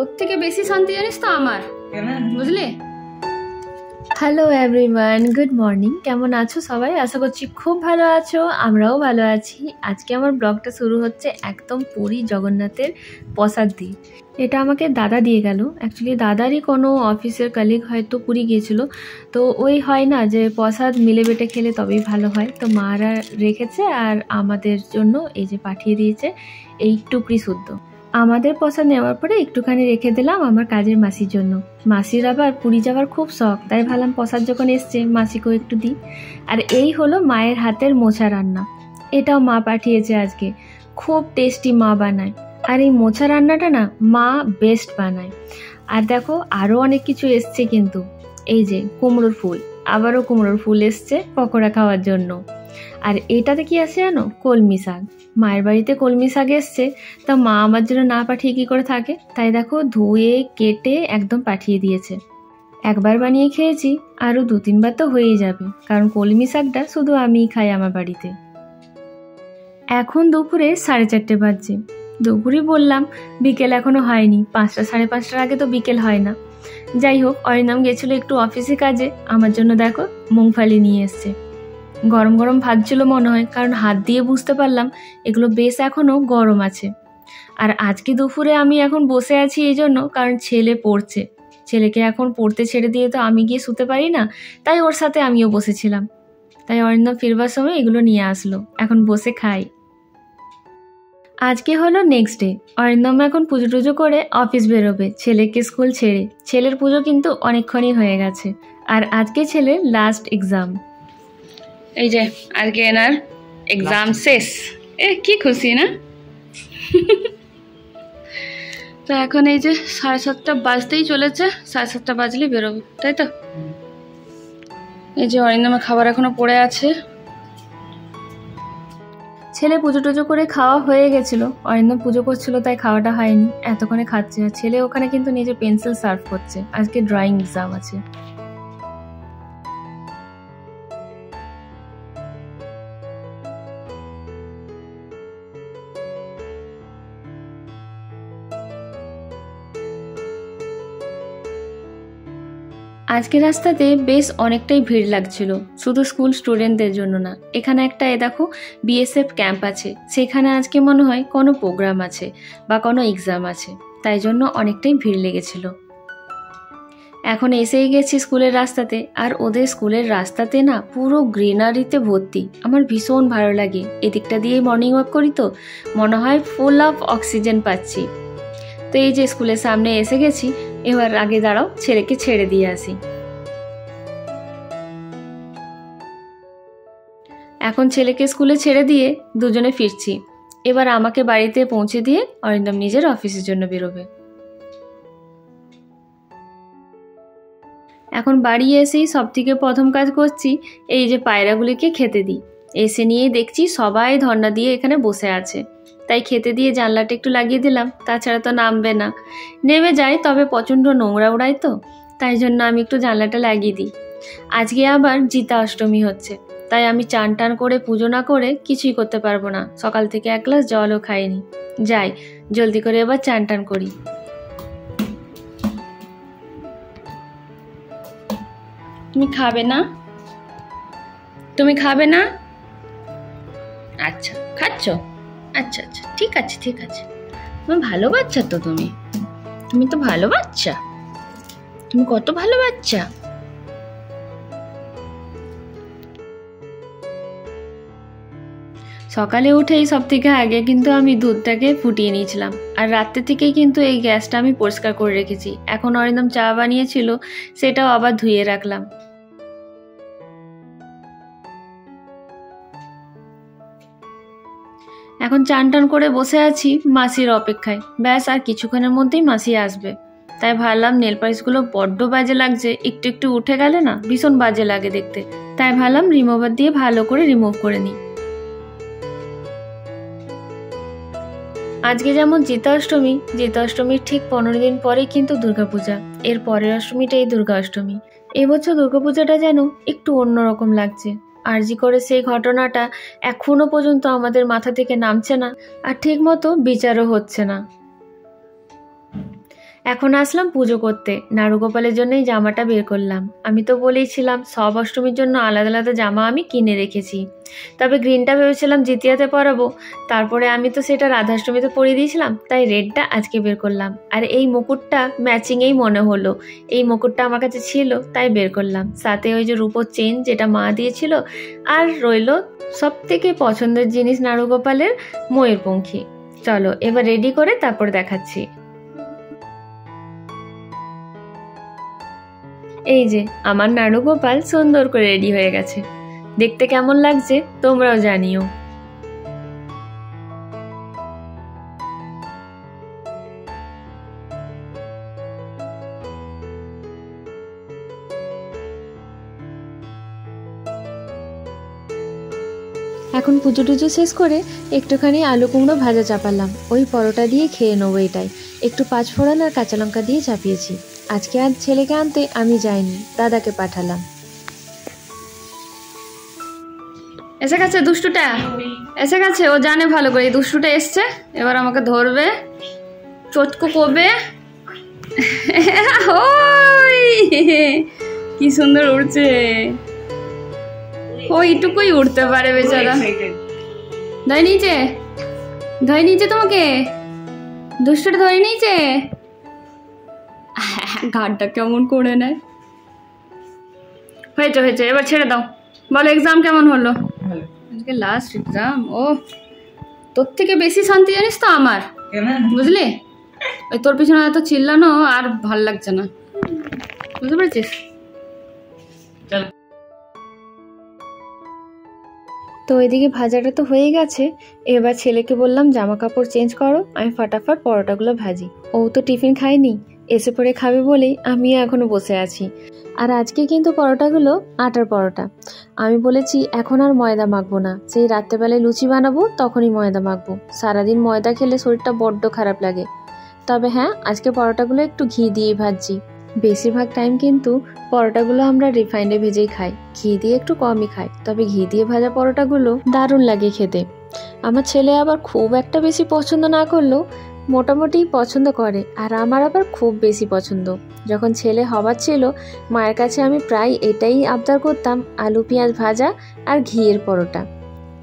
তোর থেকে বেশি শান্তি জানিস তো আমার, বুঝলি? Hello everyone, good morning. কেমন আছো সবাই? আশা করছি খুব ভালো আছো, আমরাও ভালো আছি। আজকে আমার ব্লগটা শুরু হচ্ছে একদম পুরী জগন্নাথের প্রসাদ দিয়ে। এটা আমাকে দাদা দিয়ে গেল। অ্যাকচুয়ালি দাদারই কোনো অফিসের কলিগ হয়তো পুরী গিয়েছিল, তো ওই হয় না যে প্রসাদ মিলে বেটে খেলে তবেই ভালো হয়। তো মারা রেখেছে আর আমাদের জন্য এই যে পাঠিয়ে দিয়েছে এই টুকরি শুদ্ধ। আমাদের প্রসাদ নেওয়ার পরে একটুখানি রেখে দিলাম আমার কাজের মাসির জন্য। মাসির আবার পুরী যাওয়ার খুব শখ, তাই ভাবলাম প্রসাদ যখন এসছে মাসিকেও একটু দিই। আর এই হলো মায়ের হাতের মোচা রান্না। এটাও মা পাঠিয়েছে আজকে। খুব টেস্টি মা বানায়। আর এই মোচা রান্নাটা না মা বেস্ট বানায়। আর দেখো আরও অনেক কিছু এসছে কিন্তু। এই যে কুমড়োর ফুল, আবারও কুমড়োর ফুল এসছে পকোড়া খাওয়ার জন্য। আর এটাতে কি আছে জানো? কলমি শাক। মায়ের বাড়িতে কলমি শাক এসছে, তা মা আমার জন্য না পাঠিয়ে কি করে থাকে, তাই দেখো ধুয়ে কেটে একদম পাঠিয়ে দিয়েছে। একবার বানিয়ে খেয়েছি, আরও 2-3 বার তো হয়েই যাবে, কারণ কলমি শাকটা শুধু আমিই খাই আমার বাড়িতে। এখন দুপুরে 4:30 বাজছে। দুপুরই বললাম, বিকেল এখনো হয়নি, 5টা 5:30টার আগে তো বিকেল হয় না। যাই হোক, অরিন্দম গেছিলো একটু অফিসে কাজে, আমার জন্য দেখো মুংফালি নিয়ে এসছে। গরম গরম ভাজছিল মনে হয়, কারণ হাত দিয়ে বুঝতে পারলাম এগুলো বেশ এখনও গরম আছে। আর আজকে দুপুরে আমি এখন বসে আছি এই জন্য, কারণ ছেলে পড়ছে। ছেলেকে এখন পড়তে ছেড়ে দিয়ে তো আমি গিয়ে শুতে পারি না, তাই ওর সাথে আমিও বসেছিলাম। তাই অরিন্দম ফিরবার সময় এগুলো নিয়ে আসলো, এখন বসে খাই। আজকে হলো নেক্সট ডে। অরিন্দম এখন পুজো টুজো করে অফিস বেরোবে ছেলেকে স্কুল ছেড়ে। ছেলের পুজো কিন্তু অনেকক্ষণই হয়ে গেছে। আর আজকে ছেলের লাস্ট এক্সাম। এই যে আজকে এনার এক্সাম শেষ। কি খুশি না? তো এখন এই যে 7:30 বাজতেই চলেছে, 7:30 বাজলে বেরোবে, তাই তো? এই যে অরিন্দমের খাবার এখনো পড়ে আছে। ছেলে পুজো টুজো করে খাওয়া হয়ে গেছিল। অরিন্দম পুজো করছিল তাই খাওয়াটা হয়নি, এতক্ষণে খাচ্ছে। আর ছেলে ওখানে কিন্তু নিজে পেন্সিল সার্ভ করছে, আজকে ড্রয়িং এক্সাম আছে। আজকে রাস্তাতে বেশ অনেকটাই ভিড় লাগছিল, শুধু স্কুল স্টুডেন্টদের জন্য না। এখানে একটা দেখো বিএসএফ ক্যাম্প আছে, সেখানে আজকে মনে হয় কোনো প্রোগ্রাম আছে বা কোনো এক্সাম আছে, তাই জন্য অনেকটাই ভিড় লেগেছিল। এখন এসেই গেছি স্কুলের রাস্তাতে, আর ওদের স্কুলের রাস্তাতে না পুরো গ্রিনারিতে ভর্তি। আমার ভীষণ ভালো লাগে, এদিকটা দিয়েই মর্নিং ওয়াক করি তো মনে হয় ফুল অফ অক্সিজেন পাচ্ছি। তো এই যে স্কুলের সামনে এসে গেছি, এবার আগে দাঁড়াও ছেলেকে ছেড়ে দিয়ে আসি। এখন ছেলেকে স্কুলে ছেড়ে দিয়ে দুজনে ফিরছি। এবার আমাকে বাড়িতে পৌঁছে দিয়ে অরিন্দম নিজের অফিসের জন্য বেরোবে। এখন বাড়ি এসেই সব থেকে প্রথম কাজ করছি এই যে পায়রাগুলিকে খেতে দিই। এসে নিয়েই দেখছি সবাই ধর্না দিয়ে এখানে বসে আছে, তাই খেতে দিয়ে জানলাটা একটু লাগিয়ে দিলাম, তাছাড়া তো নামবে না। নেমে যায় তবে প্রচণ্ড নোংরা ওড়ায় তো, তাই জন্য আমি একটু জানলাটা লাগিয়ে দিই। আজকে আবার জিতা অষ্টমী হচ্ছে, তাই আমি চান টান করে পুজো না করে কিছুই করতে পারবো না। সকাল থেকে 1 গ্লাস জলও খাইনি। যাই জলদি করে এবার চান টান করি। তুমি খাবে না? তুমি খাবে না? আচ্ছা খাচ্ছ, আচ্ছা আচ্ছা ঠিক আছে ঠিক আছে। তুমি ভালো বাচ্চা তো, তুমি তো ভালো বাচ্চা, তুমি কত ভালো বাচ্চা। সকালে উঠেই সব থেকে আগে কিন্তু আমি দুধটাকে ফুটিয়ে নিয়েছিলাম, আর রাত্রে থেকেই কিন্তু এই গ্যাসটা আমি পরিষ্কার করে রেখেছি। এখন অরিন্দম চা বানিয়েছিল, সেটাও আবার ধুয়ে রাখলাম। এখন চান টান করে বসে আছি মাসির অপেক্ষায়। ব্যাস আর কিছুক্ষণের মধ্যেই মাসি আসবে, তাই ভাবলাম নেল পালিশগুলো বড্ড বাজে লাগছে, একটু একটু উঠে গেলে না ভীষণ বাজে লাগে দেখতে, তাই ভাবলাম রিমুভার দিয়ে ভালো করে রিমুভ করে নিই। আজকে যেমন জিতা অষ্টমীর ঠিক 15 দিন পরেই কিন্তু দুর্গাপূজা, এর পরের অষ্টমীটাই দুর্গা অষ্টমী। এবছর দুর্গাপূজাটা যেন একটু অন্যরকম লাগছে। আরজি করে সেই ঘটনাটা এখনো পর্যন্ত আমাদের মাথা থেকে নামছে না, আর ঠিক মতো বিচারও হচ্ছে না। এখন আসলাম পুজো করতে। নাড়ুগোপালের জন্য এই জামাটা বের করলাম। আমি তো বলেইছিলাম সব অষ্টমীর জন্য আলাদা আলাদা জামা আমি কিনে রেখেছি, তবে গ্রিনটা ভেবেছিলাম দ্বিতীয়াতে পরাবো, তারপরে আমি তো সেটা রাধাষ্টমীতে পরিয়ে দিয়েছিলাম, তাই রেডটা আজকে বের করলাম। আর এই মুকুটটা ম্যাচিংয়েই মনে হলো, এই মুকুটটা আমার কাছে ছিল তাই বের করলাম। সাথে ওই যে রূপোর চেন যেটা মা দিয়েছিল, আর রইল সব থেকে পছন্দের জিনিস নাড়ুগোপালের ময়ূরপঙ্খী। চলো এবার রেডি করে তারপর দেখাচ্ছি। এই যে আমার নাড়ুগোপাল সুন্দর করে রেডি হয়ে গেছে। দেখতে কেমন লাগছে তোমরাও জানিও। এখন পুজো টুজো শেষ করে একটুখানি আলু কুমড়ো ভাজা চাপালাম, ওই পরোটা দিয়ে খেয়ে নেবো। এটাই একটু পাঁচফোড়ন আর কাঁচা লঙ্কা দিয়ে চাপিয়েছি। আজকে আর ছেলেকে আনতে আমি যাইনি, দাদাকে পাঠালাম। এসে গেছে দুষ্টুটা, এসে গেছে। ও জানে ভালো করে এই দুষ্টুটা এসছে, এবার আমাকে ধরবে, চটকো করবে। ওই কি সুন্দর উড়ছে, ওইটুকুই উঠতে পারে বেচারা। ধরে নিয়েছে, ধরে নিয়েছে তোমাকে, দুষ্টুটা ধরে নিয়েছে। ঘাটটা কেমন করে নেয়। হয়েছে হয়েছে, এবার ছেড়ে দাও। বলো এক্সাম কেমন হলো? আজকে লাস্ট এক্সাম। ও তোর থেকে বেশি শান্তি জানিস তো আমার, বুঝলি? ওই তোর পিছনে এত চিল্লানো আর ভাল লাগছে না, বুঝতে পেরেছিস? তো এদিকে ভাজাটা তো হয়ে গেছে, এবার ছেলেকে বললাম জামা কাপড় চেঞ্জ করো, আমি ফাটাফাট পরোটাগুলো ভাজি। ও তো টিফিন খায়নি, এসে পরে খাবে বলেই আমিও এখনো বসে আছি। আর আজকে কিন্তু পরোটাগুলো আটার পরোটা। আমি বলেছি এখন আর ময়দা মাখবো না, সেই রাত্রেবেলায় লুচি বানাবো তখনই ময়দা মাখবো। সারাদিন ময়দা খেলে শরীরটা বড্ড খারাপ লাগে। তবে হ্যাঁ, আজকে পরোটাগুলো একটু ঘি দিয়েই ভাজছি। বেশিরভাগ টাইম কিন্তু পরোটাগুলো আমরা রিফাইন্ডে ভেজেই খাই, ঘি দিয়ে একটু কমই খাই। তবে ঘি দিয়ে ভাজা পরোটাগুলো দারুণ লাগে খেতে। আমার ছেলে আবার খুব একটা বেশি পছন্দ না করলেও মোটামুটি পছন্দ করে, আর আমার আবার খুব বেশি পছন্দ। যখন ছেলে হবার ছিল মায়ের কাছে আমি প্রায় এটাই আবদার করতাম, আলু পেঁয়াজ ভাজা আর ঘিয়ের পরোটা।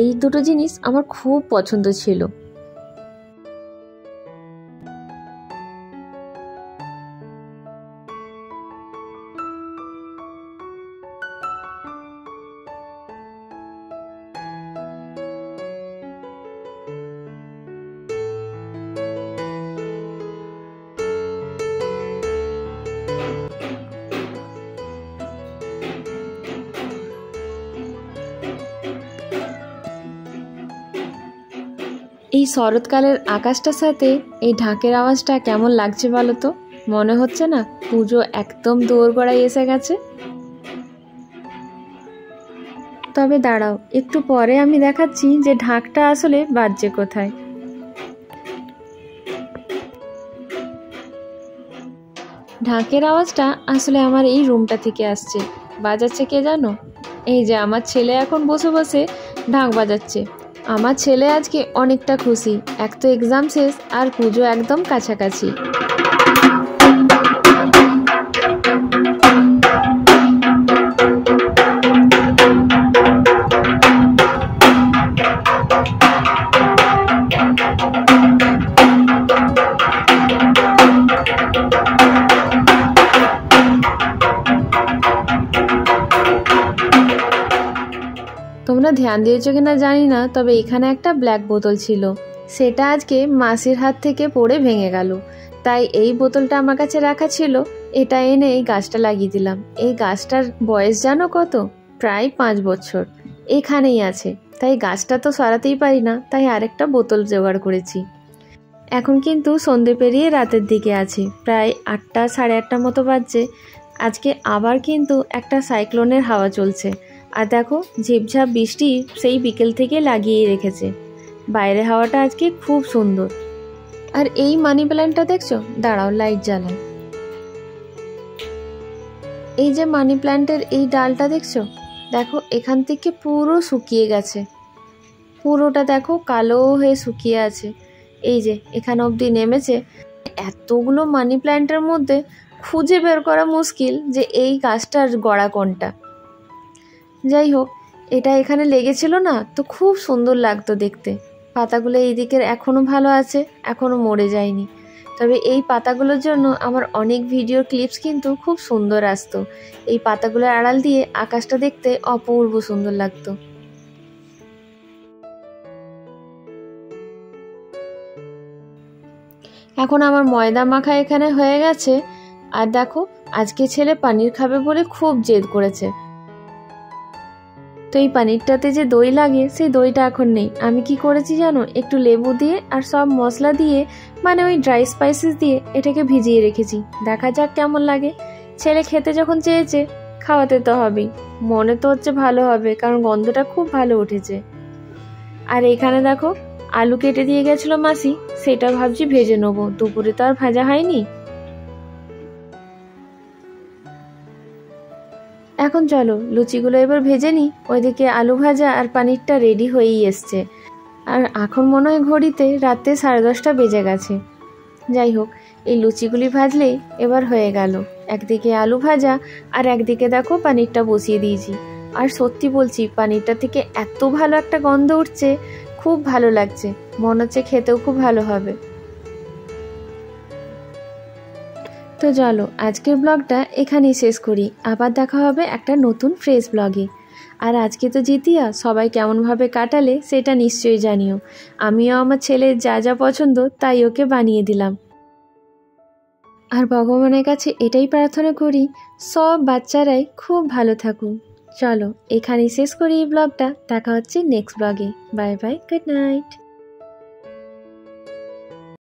এই দুটো জিনিস আমার খুব পছন্দ ছিল। এই শরৎকালের আকাশটার সাথে এই ঢাকের আওয়াজটা কেমন লাগছে বলো তো? মনে হচ্ছে না পুজো একদম দোরগোড়ায় এসে গেছে? তবে দাঁড়াও, একটু পরে আমি দেখাচ্ছি যে ঢাকটা আসলে বাজছে কোথায়। ঢাকের আওয়াজটা আসলে আমার এই রুমটা থেকে আসছে। বাজাচ্ছে কে জানো? এই যে আমার ছেলে এখন বসে বসে ঢাক বাজাচ্ছে। আমার ছেলে আজকে অনেকটা খুশি, এক তো এক্সাম শেষ আর পুজো একদম কাছাকাছি। তোমরা ধ্যান দিয়েছো কিনা জানি না, তবে এখানে একটা ব্ল্যাক বোতল ছিল, সেটা আজকে মাসির হাত থেকে পড়ে ভেঙে গেল। তাই এই বোতলটা আমার কাছে রাখা ছিল, এটা এনে এই গাছটা লাগিয়ে দিলাম। এই গাছটার বয়স জানো কত? প্রায় 5 বছর এখানেই আছে। তাই গাছটা তো সরাতেই পারি না, তাই আরেকটা বোতল জোগাড় করেছি। এখন কিন্তু সন্ধে পেরিয়ে রাতের দিকে আছে, প্রায় 8টা সাড়ে 8টার মতো বাজছে। আজকে আবার কিন্তু একটা সাইক্লোনের হাওয়া চলছে। আর দেখো ঝিপঝাপ বৃষ্টি সেই বিকেল থেকে লাগিয়ে রেখেছে। বাইরে হাওয়াটা আজকে খুব সুন্দর। আর এই মানি প্ল্যান্টটা দেখছো? দাঁড়াও লাইট জ্বালাই। এই যে মানি প্ল্যান্টের এই ডালটা দেখছো? দেখো এখান থেকে পুরো শুকিয়ে গেছে, পুরোটা দেখো কালো হয়ে শুকিয়ে আছে। এই যে এখান অবধি নেমেছে, এতগুলো মানি প্ল্যান্টের মধ্যে খুঁজে বের করা মুশকিল যে এই গাছটার গোড়া কোনটা। যাই হোক, এটা এখানে লেগেছিল না, তো খুব সুন্দর লাগতো দেখতে। পাতাগুলো এই দিকের এখনও ভালো আছে, এখনও মরে যায়নি। তবে এই পাতাগুলোর জন্য আমার অনেক ভিডিও ক্লিপস কিন্তু খুব সুন্দর আসতো। এই পাতাগুলোর আড়াল দিয়ে আকাশটা দেখতে অপূর্ব সুন্দর লাগতো। এখন আমার ময়দা মাখা এখানে হয়ে গেছে। আর দেখো, আজকে ছেলে পানির খাবে বলে খুব জেদ করেছে। তো এই পানিরটাতে যে দই লাগে, সেই দইটা এখন নেই। আমি কি করেছি জানো, একটু লেবু দিয়ে আর সব মশলা দিয়ে, মানে ওই ড্রাই স্পাইসেস দিয়ে এটাকে ভিজিয়ে রেখেছি। দেখা যাক কেমন লাগে। ছেলে খেতে যখন চেয়েছে, খাওয়াতে তো হবেই। মনে তো হচ্ছে ভালো হবে, কারণ গন্ধটা খুব ভালো উঠেছে। আর এখানে দেখো, আলু কেটে দিয়ে গেছিল মাসি, সেটা ভাবছি ভেজে নেবো। দুপুরে তো আর ভাজা হয়নি। এখন চলো লুচিগুলো এবার ভেজে নিই। ওইদিকে আলু ভাজা আর পানিরটা রেডি হয়েই এসছে। আর এখন মনে হয় ঘড়িতে রাতে 10:30 বেজে গেছে। যাই হোক, এই লুচিগুলি ভাজলেই এবার হয়ে গেল। একদিকে আলু ভাজা আর একদিকে দেখো পানিরটা বসিয়ে দিয়েছি। আর সত্যি বলছি, পানিরটা থেকে এত ভালো একটা গন্ধ উঠছে, খুব ভালো লাগছে। মনে হচ্ছে খেতেও খুব ভালো হবে। তো চলো আজকের ব্লগটা এখানেই শেষ করি। আবার দেখা হবে একটা নতুন ফ্রেশ ব্লগে। আর আজকে তো জিতিয়া, সবাই কেমনভাবে কাটালে সেটা নিশ্চয়ই জানিও। আমিও আমার ছেলের যা যা পছন্দ তাই ওকে বানিয়ে দিলাম। আর ভগবানের কাছে এটাই প্রার্থনা করি, সব বাচ্চারাই খুব ভালো থাকুক। চলো এখানেই শেষ করি এই ব্লগটা। দেখা হচ্ছে নেক্সট ব্লগে। Bye bye, good night.